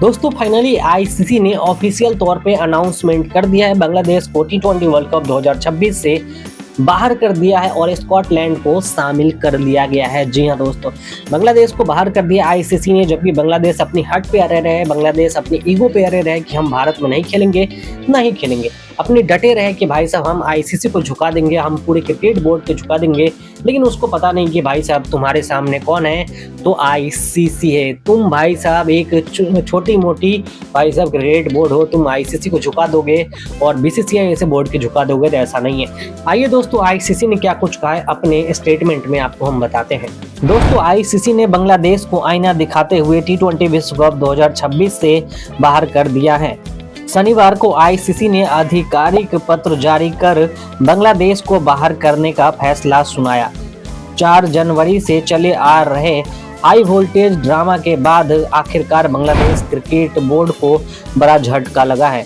दोस्तों finally ICC ने official तौर पे अनाउंसमेंट कर दिया है, बांग्लादेश को टी20 वर्ल्ड कप 2026 से बाहर कर दिया है और स्कॉटलैंड को शामिल कर लिया गया है। जी हाँ दोस्तों, बांग्लादेश को बाहर कर दिया आईसीसी ने, जबकि बांग्लादेश अपनी हट पे अड़े रहे, बांग्लादेश अपनी ईगो पे अड़े रहे कि हम भारत में नहीं खेलेंगे, नहीं खेलेंगे, अपनी डटे रहे कि भाई साहब हम आईसीसी को झुका देंगे, हम पूरे क्रिकेट बोर्ड को झुका देंगे। लेकिन उसको पता नहीं कि भाई साहब तुम्हारे सामने कौन है, तो आईसीसी है। तुम भाई साहब एक छोटी मोटी भाई साहब क्रिकेट बोर्ड हो, तुम आईसीसी को झुका दोगे और बीसीसीआई ऐसे बोर्ड के झुका दोगे, तो ऐसा नहीं है। आइए दोस्तों, आईसीसी ने क्या कुछ कहा है अपने स्टेटमेंट में आपको हम बताते हैं। दोस्तों आईसीसी ने बांग्लादेश को आईना दिखाते हुए टी20 विश्व कप 2026 से बाहर कर दिया है। शनिवार को आईसीसी ने आधिकारिक पत्र जारी कर बांग्लादेश को बाहर करने का फैसला सुनाया। 4 जनवरी से चले आ रहे हाई वोल्टेज ड्रामा के बाद आखिरकार बांग्लादेश क्रिकेट बोर्ड को बड़ा झटका लगा है।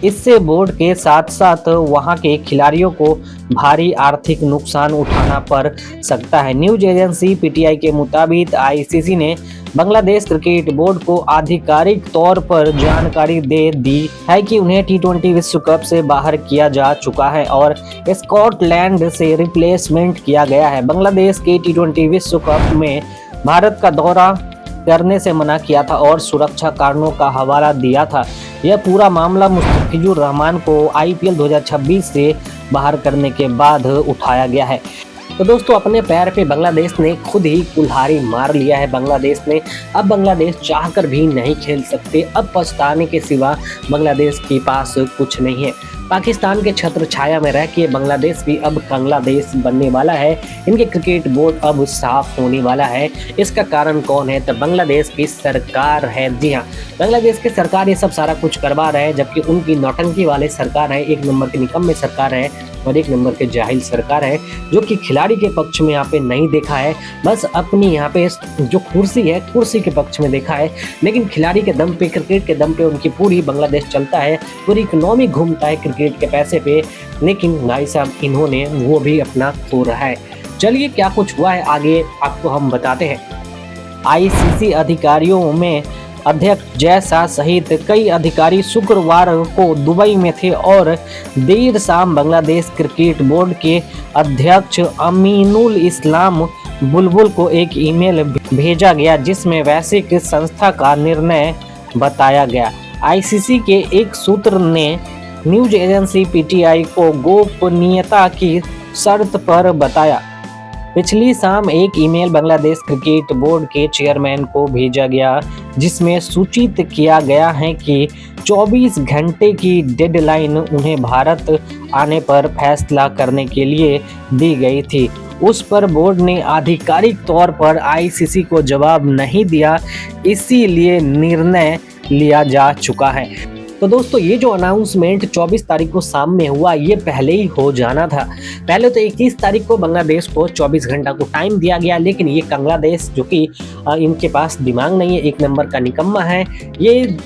इससे बोर्ड के साथ साथ वहां के खिलाड़ियों को भारी आर्थिक नुकसान उठाना पड़ सकता है। न्यूज एजेंसी पीटीआई के मुताबिक आईसीसी ने बांग्लादेश क्रिकेट बोर्ड को आधिकारिक तौर पर जानकारी दे दी है कि उन्हें टी20 विश्व कप से बाहर किया जा चुका है और स्कॉटलैंड से रिप्लेसमेंट किया गया है। बांग्लादेश के टी20 विश्व कप में भारत का दौरा करने से मना किया था और सुरक्षा कारणों का हवाला दिया था। यह पूरा मामला मुस्तफिजुर रहमान को आईपीएल 2026 से बाहर करने के बाद उठाया गया है। तो दोस्तों अपने पैर पे बांग्लादेश ने खुद ही कुल्हाड़ी मार लिया है। बांग्लादेश ने अब बांग्लादेश चाहकर भी नहीं खेल सकते। अब पछताने के सिवा बांग्लादेश के पास कुछ नहीं है। पाकिस्तान के छत्र छाया में रह के बांग्लादेश भी अब बांग्लादेश बनने वाला है। इनके क्रिकेट बोर्ड अब साफ होने वाला है। इसका कारण कौन है? तो बांग्लादेश की सरकार है। जी हाँ, बांग्लादेश की सरकार ये सब सारा कुछ करवा रहे हैं, जबकि उनकी नौटंकी वाले सरकार है, एक नंबर की निकम्मे सरकार है और एक नंबर के जाहिल सरकार है, जो कि खिलाड़ी के पक्ष में यहाँ पे नहीं देखा है। बस अपनी यहाँ पे जो कुर्सी है, कुर्सी के पक्ष में देखा है, लेकिन खिलाड़ी के दम पे, क्रिकेट के दम पे उनकी पूरी बांग्लादेश चलता है, पूरी इकोनॉमी घूमता है क्रिकेट के पैसे पे। लेकिन भाई साहब इन्होंने वो भी अपना खो रहा है। चलिए क्या कुछ हुआ है आगे आपको हम बताते हैं। आईसीसी अधिकारियों में अध्यक्ष जय शाह सहित कई अधिकारी शुक्रवार को दुबई में थे और देर शाम बांग्लादेश क्रिकेट बोर्ड के अध्यक्ष अमीनुल इस्लाम बुलबुल को एक ईमेल भेजा गया, जिसमें वैश्विक संस्था का निर्णय बताया गया। आईसीसी के एक सूत्र ने न्यूज एजेंसी पीटीआई को गोपनीयता की शर्त पर बताया। पिछली शाम एक ईमेल बांग्लादेश क्रिकेट बोर्ड के चेयरमैन को भेजा गया, जिसमें सूचित किया गया है कि 24 घंटे की डेडलाइन उन्हें भारत आने पर फैसला करने के लिए दी गई थी। उस पर बोर्ड ने आधिकारिक तौर पर आईसीसी को जवाब नहीं दिया, इसीलिए निर्णय लिया जा चुका है। तो दोस्तों ये जो अनाउंसमेंट 24 तारीख को शाम में हुआ, ये पहले ही हो जाना था। पहले तो 21 तारीख को बांग्लादेश को 24 घंटा को टाइम दिया गया, लेकिन ये बांग्लादेश जो कि इनके पास दिमाग नहीं है, एक नंबर का निकम्मा है, ये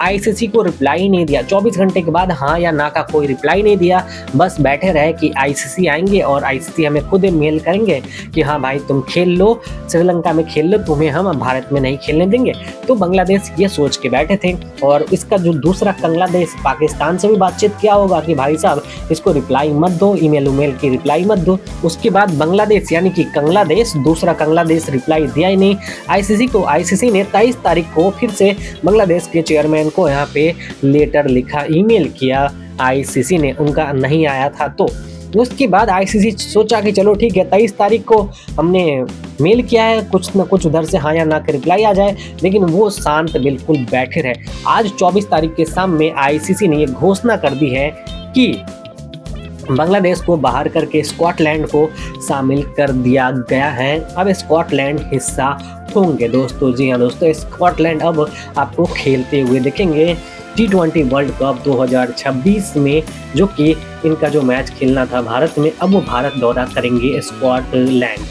आईसीसी को रिप्लाई नहीं दिया। 24 घंटे के बाद हाँ या ना का कोई रिप्लाई नहीं दिया, बस बैठे रहे कि आईसीसी आएंगे और आईसीसी हमें खुद मेल करेंगे कि हाँ भाई तुम खेल लो, श्रीलंका में खेल लो, तुम्हें हम भारत में नहीं खेलने देंगे। तो बांग्लादेश ये सोच के बैठे थे। और इसका जो दूसरा बांग्लादेश पाकिस्तान से भी बातचीत किया होगा कि भाई साहब इसको रिप्लाई मत दो, ईमेल उमेल की रिप्लाई मत दो। उसके बाद बांग्लादेश यानी कि बांग्लादेश, दूसरा बांग्लादेश रिप्लाई दिया ही नहीं आईसीसी को। आईसीसी ने 23 तारीख को फिर से बांग्लादेश के चेयरमैन को यहाँ पे लेटर लिखा, ईमेल किया आईसीसी ने, उनका नहीं आया था। तो उसके बाद आईसीसी सोचा कि चलो ठीक है, 23 तारीख को हमने मेल किया है, कुछ न कुछ उधर से हाँ या ना के रिप्लाई आ जाए, लेकिन वो शांत बिल्कुल बैठे रहे। आज 24 तारीख के शाम में आईसीसी ने ये घोषणा कर दी है कि बांग्लादेश को बाहर करके स्कॉटलैंड को शामिल कर दिया गया है। अब स्कॉटलैंड हिस्सा होंगे दोस्तों। जी हाँ दोस्तों, स्कॉटलैंड अब आपको खेलते हुए देखेंगे टी20 वर्ल्ड कप 2026 में, जो कि इनका जो मैच खेलना था भारत में, अब वो भारत दौरा करेंगे स्कॉटलैंड।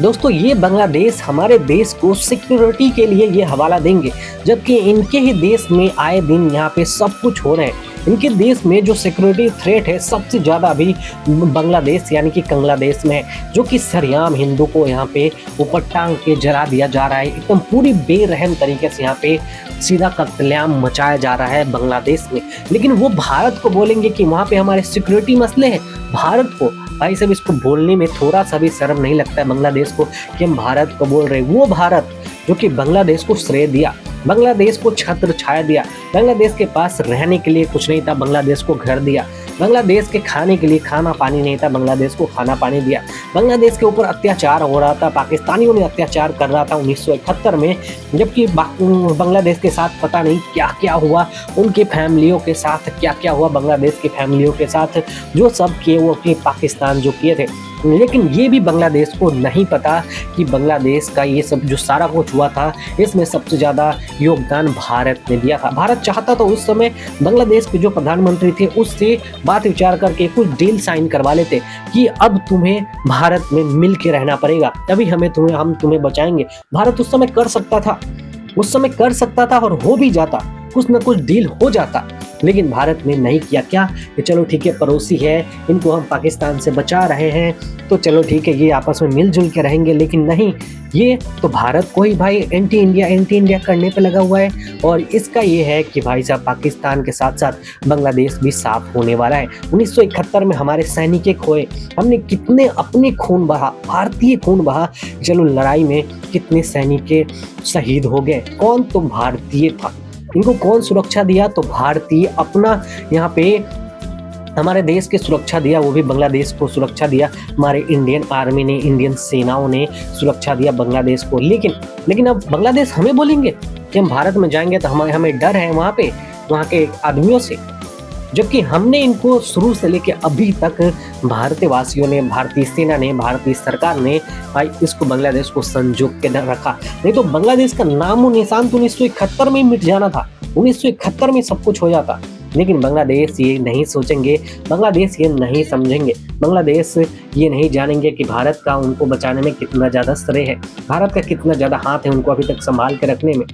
दोस्तों ये बांग्लादेश हमारे देश को सिक्योरिटी के लिए ये हवाला देंगे, जबकि इनके ही देश में आए दिन यहाँ पे सब कुछ हो रहे हैं। इनके देश में जो सिक्योरिटी थ्रेट है सबसे ज़्यादा अभी बांग्लादेश यानी कि कंगलादेश में है, जो कि सरेआम हिंदू को यहाँ पे ऊपर टांग के जला दिया जा रहा है। एकदम पूरी बेरहम तरीके से यहाँ पे सीधा कत्लेआम मचाया जा रहा है बांग्लादेश में। लेकिन वो भारत को बोलेंगे कि वहाँ पे हमारे सिक्योरिटी मसले हैं। भारत को भाई साहब इसको बोलने में थोड़ा सा भी शर्म नहीं लगता है बांग्लादेश को कि हम भारत को बोल रहे हैं। वो भारत जो कि बांग्लादेश को श्रेय दिया, बांग्लादेश को छत्र छाया दिया, बांग्लादेश के पास रहने के लिए कुछ नहीं था, बांग्लादेश को घर दिया, बांग्लादेश के खाने के लिए खाना पानी नहीं था, बांग्लादेश को खाना पानी दिया, बांग्लादेश के ऊपर अत्याचार हो रहा था, पाकिस्तानियों ने अत्याचार कर रहा था 1971 में, जबकि बांग्लादेश के साथ पता नहीं क्या क्या हुआ, उनके फैमिलियों के साथ क्या क्या हुआ, बांग्लादेश की फैमिलियों के साथ जो सब किए वो अपने पाकिस्तान जो किए थे। लेकिन ये भी बांग्लादेश को नहीं पता कि बांग्लादेश का ये सब जो सारा कुछ हुआ था इसमें सबसे ज़्यादा योगदान भारत ने दिया था। भारत चाहता तो उस समय बांग्लादेश के जो प्रधानमंत्री थे उससे बात विचार करके कुछ डील साइन करवा लेते कि अब तुम्हें भारत में मिल के रहना पड़ेगा, तभी हम तुम्हें बचाएंगे। भारत उस समय कर सकता था, उस समय कर सकता था और हो भी जाता, कुछ न कुछ डील हो जाता। लेकिन भारत ने नहीं किया। क्या कि चलो ठीक है, पड़ोसी है, इनको हम पाकिस्तान से बचा रहे हैं तो चलो ठीक है, ये आपस में मिलजुल के रहेंगे। लेकिन नहीं, ये तो भारत को ही भाई एंटी इंडिया करने पे लगा हुआ है। और इसका ये है कि भाई साहब पाकिस्तान के साथ साथ बांग्लादेश भी साफ होने वाला है। 1971 में हमारे सैनिक खोए, हमने कितने अपने खून बहा, भारतीय खून बहा। चलो लड़ाई में कितने सैनिक शहीद हो गए, कौन? तो भारतीय था। इनको कौन सुरक्षा दिया? तो भारतीय अपना यहाँ पे हमारे देश की सुरक्षा दिया, वो भी बांग्लादेश को सुरक्षा दिया। हमारे इंडियन आर्मी ने, इंडियन सेनाओं ने सुरक्षा दिया बांग्लादेश को। लेकिन अब बांग्लादेश हमें बोलेंगे कि हम भारत में जाएंगे तो हमें डर है वहाँ के आदमियों से, जबकि हमने इनको शुरू से लेके अभी तक भारतवासियों ने, भारतीय सेना ने, भारतीय सरकार ने भाई इसको बांग्लादेश को संजो के रखा। नहीं तो बांग्लादेश का नामो निशान तो 1971 में मिट जाना था, 1971 में सब कुछ हो जाता। लेकिन बांग्लादेश ये नहीं सोचेंगे, बांग्लादेश ये नहीं समझेंगे, बांग्लादेश ये नहीं जानेंगे कि भारत का उनको बचाने में कितना ज़्यादा श्रेय है, भारत का कितना ज़्यादा हाथ है उनको अभी तक संभाल के रखने में।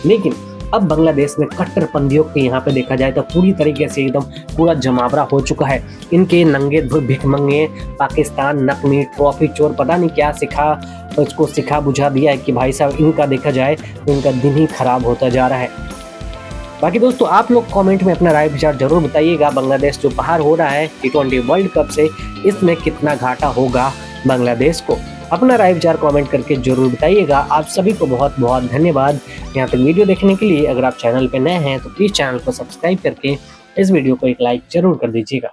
लेकिन अब बांग्लादेश में कट्टरपंथियों के यहाँ पे देखा जाए तो पूरी तरीके से एकदम पूरा जमावड़ा हो चुका है। इनके नंगे भिखमंगे पाकिस्तान नकमी ट्रॉफी चोर पता नहीं क्या उसको सिखा बुझा दिया है कि भाई साहब इनका देखा जाए तो इनका दिन ही खराब होता जा रहा है। बाकी दोस्तों आप लोग कमेंट में अपना राय विचार जरूर बताइएगा। बांग्लादेश जो बाहर हो रहा है T20 वर्ल्ड कप से, इसमें कितना घाटा होगा बांग्लादेश को? अपना राय विचार कमेंट करके जरूर बताइएगा। आप सभी को बहुत बहुत धन्यवाद यहाँ तक वीडियो देखने के लिए। अगर आप चैनल पे नए हैं तो प्लीज़ चैनल को सब्सक्राइब करके इस वीडियो को एक लाइक जरूर कर दीजिएगा।